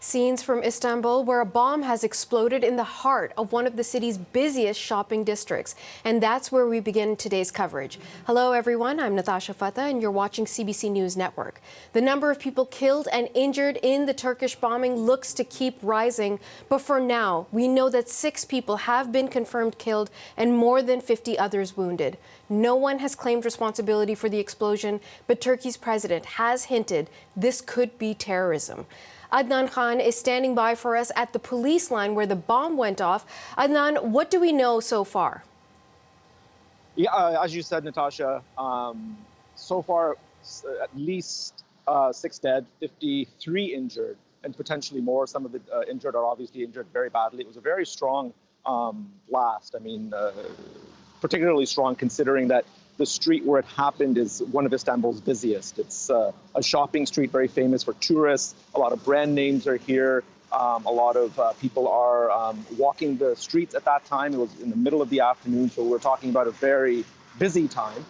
Scenes from Istanbul, where a bomb has exploded in the heart of one of the city's busiest shopping districts. And that's where we begin today's coverage. Hello, everyone. I'm Natasha Fatah, and you're watching CBC News Network. The number of people killed and injured in the Turkish bombing looks to keep rising. But for now, we know that 6 people have been confirmed killed and more than 50 others wounded. No one has claimed responsibility for the explosion, but Turkey's president has hinted this could be terrorism. Adnan Khan is standing by for us at the police line where the bomb went off. Adnan, what do we know so far? Yeah, as you said, Natasha, so far at least 6 dead, 53 injured, and potentially more. Some of the injured are obviously injured very badly. It was a very strong blast. I mean, particularly strong considering that the street where it happened is one of Istanbul's busiest. It's a shopping street, very famous for tourists. A lot of brand names are here. A lot of people are walking the streets at that time. It was in the middle of the afternoon, so we're talking about a very busy time.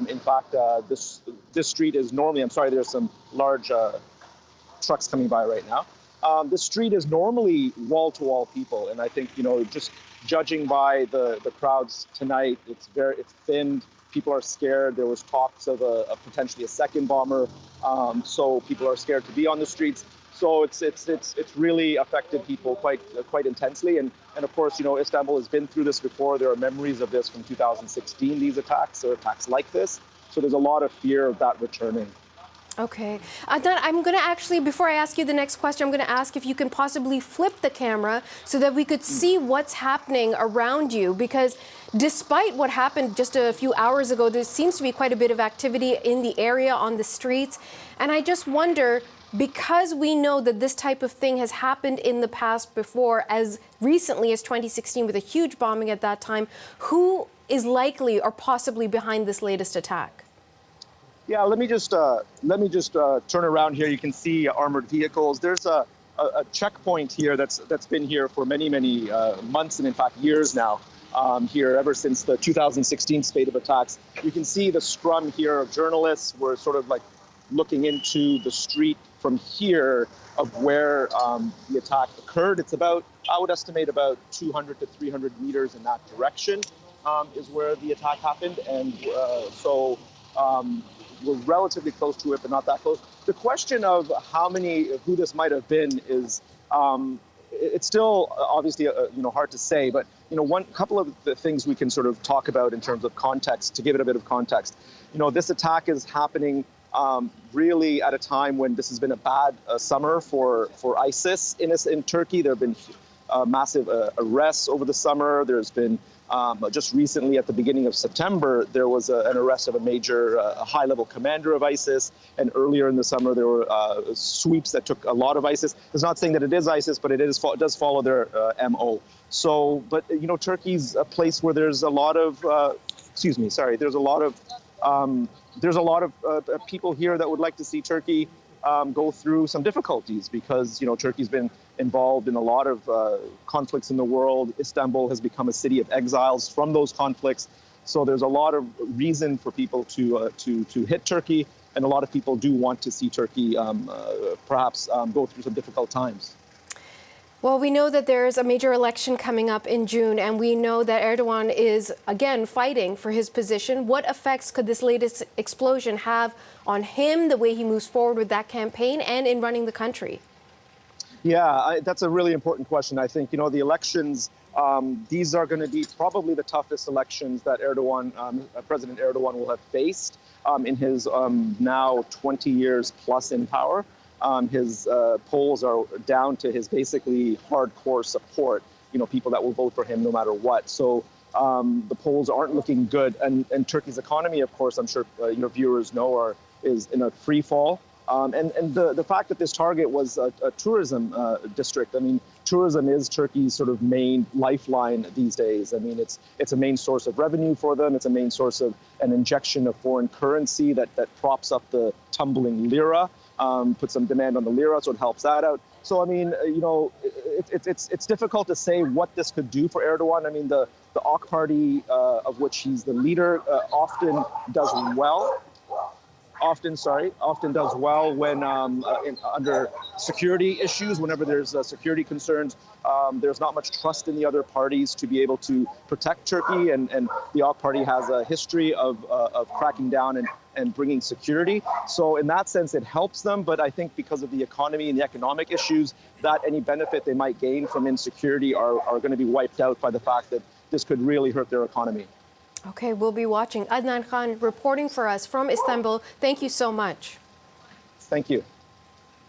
In fact, this street is normally, I'm sorry, there's some large trucks coming by right now. The street is normally wall-to-wall people, and I think, just judging by the crowds tonight, it's thinned. People are scared. There was talks of potentially a second bomber, so people are scared to be on the streets. So it's really affected people quite intensely, and of course, Istanbul has been through this before. There are memories of this from 2016. These attacks or attacks like this. So there's a lot of fear of that returning. Okay. Adnan, I'm going to actually, before I ask you the next question, I'm going to ask if you can possibly flip the camera so that we could see what's happening around you, because despite what happened just a few hours ago, there seems to be quite a bit of activity in the area, on the streets. And I just wonder, because we know that this type of thing has happened in the past before, as recently as 2016 with a huge bombing at that time, who is likely or possibly behind this latest attack? Yeah, let me just turn around here. You can see armored vehicles. There's a checkpoint here that's been here for many months, and in fact years now. Here ever since the 2016 spate of attacks. You can see the scrum here of journalists. We're sort of like looking into the street from here of where the attack occurred. It's about, I would estimate, about 200 to 300 meters in that direction is where the attack happened, and so we're relatively close to it, but not that close. The question of who this might have been is, it's still obviously hard to say, but one couple of the things we can sort of talk about in terms of context, to give it a bit of context. This attack is happening really at a time when this has been a bad summer for ISIS in Turkey. There have been massive arrests over the summer. There's been just recently, at the beginning of September, there was an arrest of a major high-level commander of ISIS, and earlier in the summer there were sweeps that took a lot of ISIS. It's not saying that it is ISIS, but it does follow their MO. So, but Turkey's a place where there's a lot of, there's a lot of people here that would like to see Turkey go through some difficulties, because Turkey's been involved in a lot of conflicts in the world. Istanbul has become a city of exiles from those conflicts, so there's a lot of reason for people to hit Turkey, and a lot of people do want to see Turkey perhaps go through some difficult times. Well, we know that there's a major election coming up in June, and we know that Erdogan is, again, fighting for his position. What effects could this latest explosion have on him, the way he moves forward with that campaign, and in running the country? Yeah, that's a really important question. I think, the elections, these are going to be probably the toughest elections that President Erdogan will have faced in his now 20 years plus in power. His polls are down to his basically hardcore support, people that will vote for him no matter what. So the polls aren't looking good. And Turkey's economy, of course, I'm sure your viewers know, is in a free fall. And the fact that this target was a tourism district, I mean, tourism is Turkey's sort of main lifeline these days. I mean, it's a main source of revenue for them. It's a main source of an injection of foreign currency that props up the tumbling lira. Put some demand on the lira, so it helps that out. So, I mean, it's difficult to say what this could do for Erdogan. I mean, the AK Party, of which he's the leader, often does well. often does well when under security issues. Whenever there's security concerns, there's not much trust in the other parties to be able to protect Turkey, and the AKP party has a history of cracking down and bringing security. So in that sense, it helps them. But I think because of the economy and the economic issues, that any benefit they might gain from insecurity are going to be wiped out by the fact that this could really hurt their economy. Okay, we'll be watching. Adnan Khan reporting for us from Istanbul. Thank you so much. Thank you.